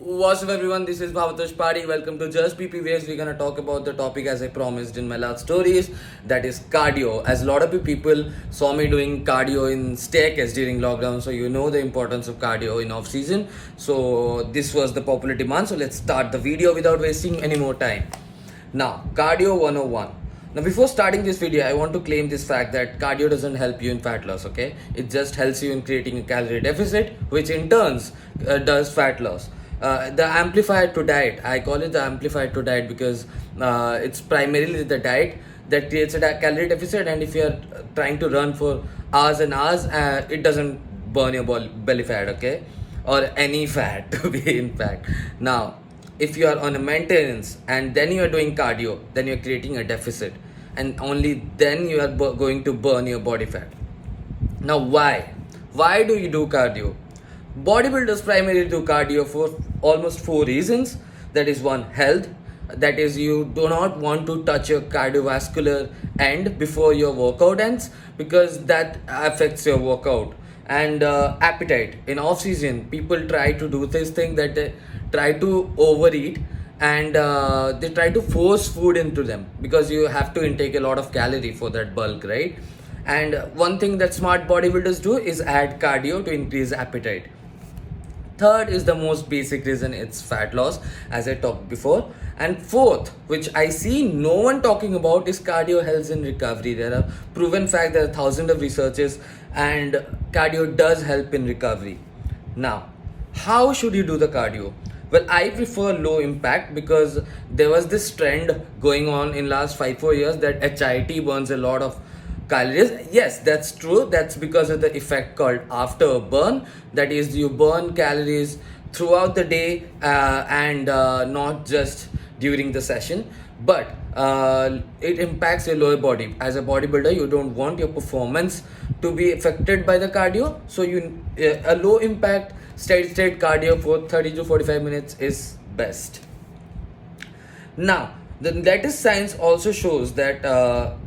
What's up everyone, this is Bhavatosh Padi. Welcome to Just PP Waves. We're gonna talk about the topic as I promised in my last stories, that is cardio. As a lot of people saw me doing cardio in staircase during lockdown, so you know the importance of cardio in off season. So this was the popular demand. So let's start the video without wasting any more time. Now, cardio 101. Now, before starting this video, I want to claim this fact that cardio doesn't help you in fat loss, okay? It just helps you in creating a calorie deficit, which in turns does fat loss. The amplifier to diet, I call it the amplifier to diet because it's primarily the diet that creates a calorie deficit, and if you're trying to run for hours and hours, it doesn't burn your belly fat, okay? Or any fat to be in fact. Now, if you are on a maintenance and then you are doing cardio, then you're creating a deficit, and only then you are going to burn your body fat. Now, why do you do cardio? Bodybuilders primarily do cardio for almost four reasons. That is, one, health. That is, you do not want to touch your cardiovascular end before your workout ends, because that affects your workout. And appetite. In off season, people try to do this thing that they try to overeat, and they try to force food into them, because you have to intake a lot of calorie for that bulk, right? And one thing that smart bodybuilders do is add cardio to increase appetite. Third is the most basic reason, it's fat loss, as I talked before. And fourth, which I see no one talking about, is cardio helps in recovery. There are proven fact, there are thousands of researches, and cardio does help in recovery. Now, how should you do the cardio? Well, I prefer low impact, because there was this trend going on in last 5-4 years that HIIT burns a lot of calories. Yes, that's true. That's because of the effect called after burn. That is, you burn calories throughout the day, and not just during the session. But it impacts your lower body. As a bodybuilder, you don't want your performance to be affected by the cardio. So a low impact steady state cardio for 30 to 45 minutes is best. Now, the latest science also shows that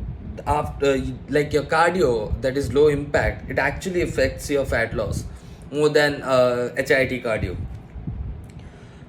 after, like, your cardio that is low impact, it actually affects your fat loss more than HIIT cardio.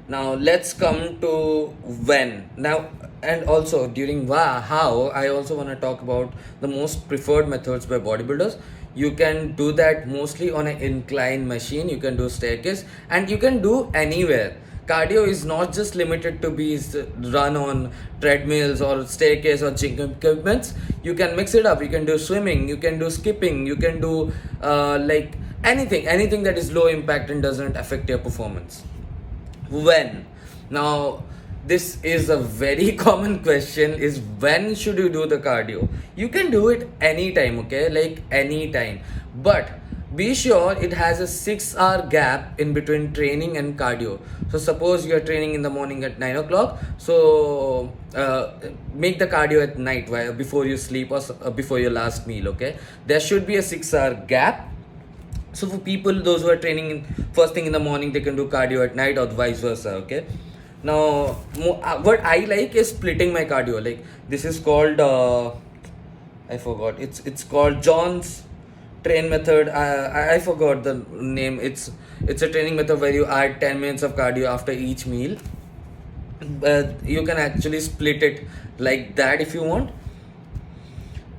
Now let's come to when. Now, and also during how, I also want to talk about the most preferred methods by bodybuilders. You can do that mostly on an incline machine. You can do staircase, and you can do anywhere. Cardio is not just limited to be run on treadmills or staircase or gym equipments. You can mix it up. You can do swimming, you can do skipping, you can do like anything that is low impact and doesn't affect your performance. When? Now, this is a very common question, is when should you do the cardio? You can do it anytime, okay? Like anytime. But be sure it has a 6-hour gap in between training and cardio. So suppose you are training in the morning at 9 o'clock. So make the cardio at night, before you sleep, or before your last meal, okay? There should be a 6-hour gap. So for people, those who are training in first thing in the morning, they can do cardio at night, or vice versa, okay? Now, what I like is splitting my cardio. Like, this is called, I forgot, it's called John's train method. I forgot the name. It's a training method where you add 10 minutes of cardio after each meal. You can actually split it like that if you want.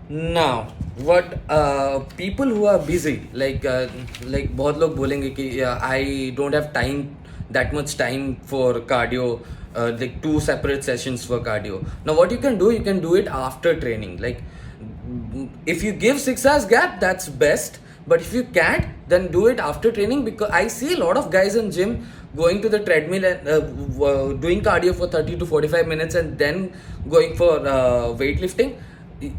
Now, what people who are busy, like बहुत लोग बोलेंगे कि I don't have time, that much time for cardio, like 2 separate sessions for cardio. Now, what you can do it after training. Like, if you give 6 hours gap, that's best. But if you can't, then do it after training, because I see a lot of guys in gym going to the treadmill and doing cardio for 30 to 45 minutes and then going for weightlifting.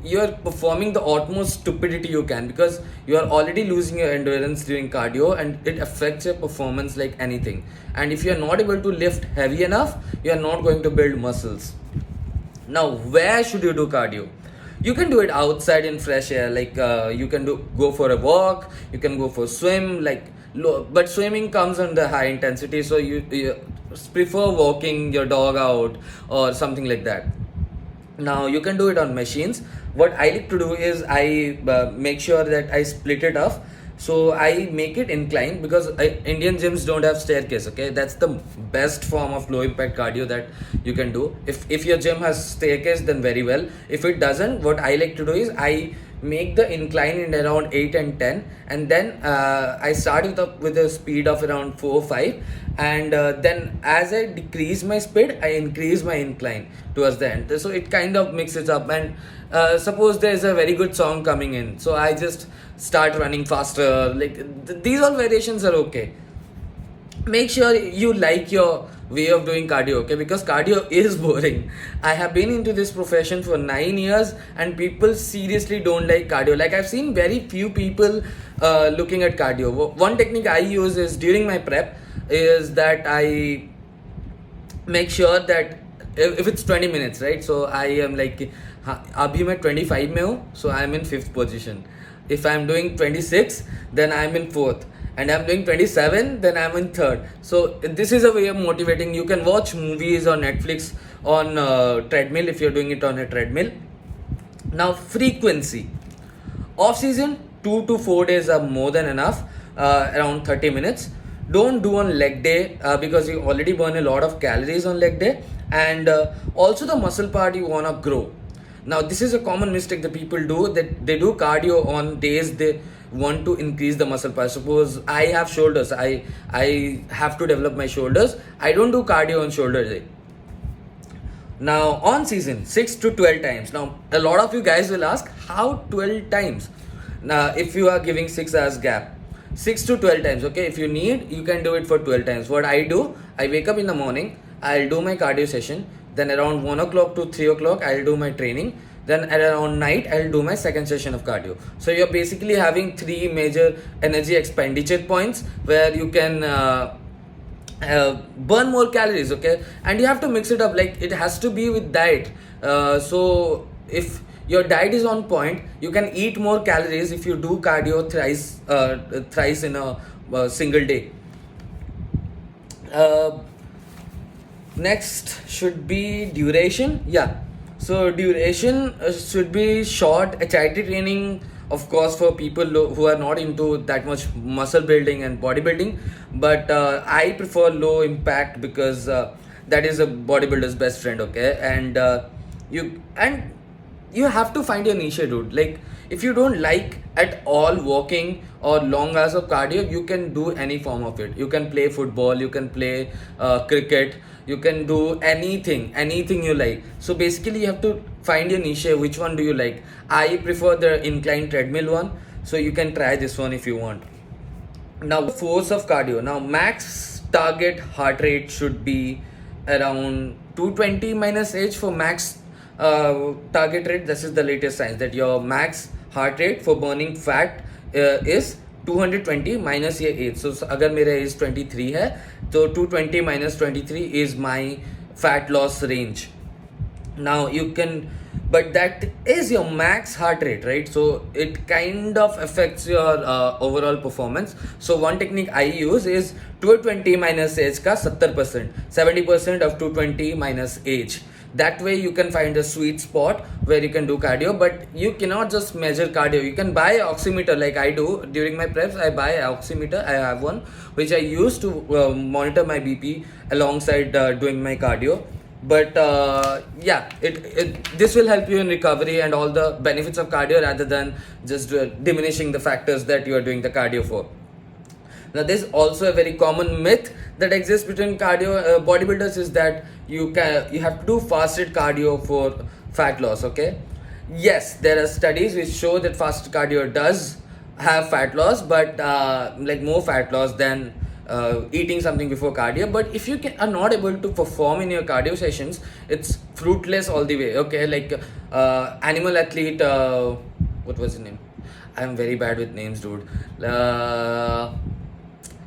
You're performing the utmost stupidity you can, because you are already losing your endurance during cardio, and it affects your performance like anything. And if you're not able to lift heavy enough, you're not going to build muscles. Now, where should you do cardio? You can do it outside in fresh air. Like, you can go for a walk, you can go for swim, like but swimming comes under high intensity, so you prefer walking your dog out or something like that. Now, you can do it on machines. What I like to do is I make sure that I split it up. So I make it inclined because Indian gyms don't have staircase. Okay, that's the best form of low impact cardio that you can do. If your gym has staircase, then very well. If it doesn't, what I like to do is I make the incline in around 8 and 10, and then I start with a speed of around 4 or 5, and then as I decrease my speed, I increase my incline towards the end. So it kind of mixes up. And suppose there's a very good song coming in, so I just start running faster. Like these all variations are okay. Make sure you like your way of doing cardio, okay? Because cardio is boring. I have been into this profession for 9 years, and people seriously don't like cardio. Like I've seen very few people looking at cardio. One technique I use is during my prep is that I make sure that if it's 20 minutes, right? So I am like, अभी मैं 25 में हूँ, so I am in 5th position. If I am doing 26, then I am in 4th. And I'm doing 27, then I'm in 3rd. So this is a way of motivating. You can watch movies on Netflix on treadmill if you're doing it on a treadmill. Now frequency. Off season, 2 to 4 days are more than enough, around 30 minutes. Don't do on leg day because you already burn a lot of calories on leg day, and also the muscle part you wanna grow. Now this is a common mistake that people do, that they do cardio on days they want to increase the muscle part. Suppose I have shoulders, I have to develop my shoulders. I don't do cardio on shoulder day. Now on season, 6 to 12 times. Now a lot of you guys will ask, how 12 times? Now if you are giving 6 hours gap, 6 to 12 times, okay? If you need, you can do it for 12 times. What I do, I wake up in the morning, I'll do my cardio session, then around 1 o'clock to 3 o'clock I'll do my training, then at around night I'll do my second session of cardio. So you're basically having 3 major energy expenditure points where you can burn more calories, okay? And you have to mix it up, like it has to be with diet. So if your diet is on point, you can eat more calories if you do cardio thrice in a single day. Next should be duration. Yeah, so duration should be short. HIIT training, of course, for people who are not into that much muscle building and bodybuilding, but I prefer low impact because that is a bodybuilder's best friend, okay? And you have to find your niche, dude. Like if you don't like at all walking or long hours of cardio, you can do any form of it. You can play football, you can play cricket, you can do anything you like. So basically you have to find your niche. Which one do you like? I prefer the inclined treadmill one, so you can try this one if you want. Now force of cardio. Now max target heart rate should be around 220 minus h for max target rate. This is the latest science, that your max heart rate for burning fat is 220 minus ये age. So अगर मेरा age 23 है, तो 220 minus 23 is my fat loss range. Now you can, but that is your max heart rate, right? So it kind of affects your overall performance. So one technique I use is 220 minus age का 70%, 70% of 220 minus age. That way you can find a sweet spot where you can do cardio, but you cannot just measure cardio. You can buy an oximeter like I do. During my preps, I buy an oximeter. I have one which I use to monitor my BP alongside doing my cardio. But yeah, this will help you in recovery and all the benefits of cardio rather than just diminishing the factors that you are doing the cardio for. Now there's also a very common myth that exists between cardio bodybuilders is that you have to do fasted cardio for fat loss, okay? Yes, there are studies which show that fasted cardio does have fat loss, but like more fat loss than eating something before cardio. But if you are not able to perform in your cardio sessions, it's fruitless all the way, okay? Like animal athlete, what was his name? I'm very bad with names, dude.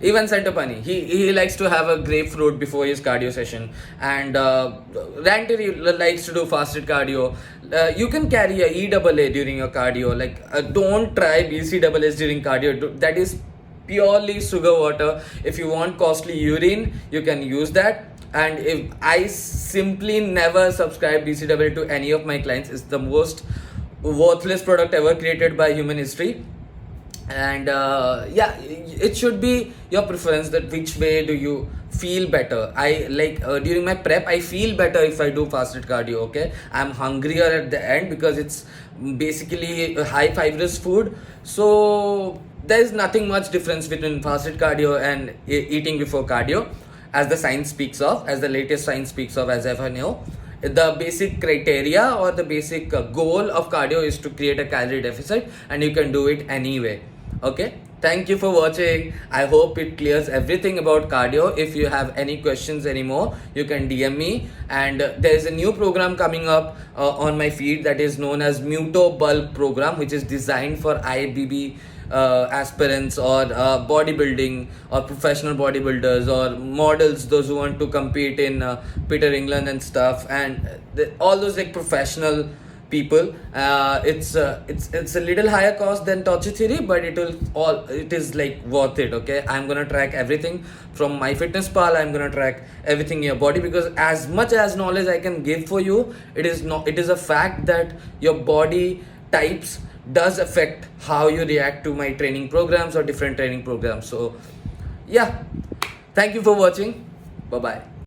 Even Santopani, he likes to have a grapefruit before his cardio session, and Ranter likes to do fasted cardio. You can carry a EAA during your cardio. Like don't try BCAAs during cardio. That is purely sugar water. If you want costly urine, you can use that. And if I simply never subscribe BCAA to any of my clients, it's the most worthless product ever created by human history. And yeah, it should be your preference that which way do you feel better. I like during my prep I feel better if I do fasted cardio. Okay, I'm hungrier at the end because it's basically a high fibrous food, so there's nothing much difference between fasted cardio and eating before cardio, as the science speaks of, as the latest science speaks of, as ever know. The basic criteria or the basic goal of cardio is to create a calorie deficit, and you can do it anyway. Okay, thank you for watching. I hope it clears everything about cardio. If you have any questions anymore, you can DM me. And there's a new program coming up on my feed that is known as Muto Bulk program, which is designed for IBB aspirants, or bodybuilding, or professional bodybuilders, or models, those who want to compete in Peter England and stuff, and all those like professional people. It's a little higher cost than Torture Theory, but it is like worth it. Okay, I'm gonna track everything from MyFitnessPal. I'm gonna track everything in your body, because as much as knowledge I can give for you, it is a fact that your body types does affect how you react to my training programs or different training programs. So yeah, thank you for watching. Bye bye.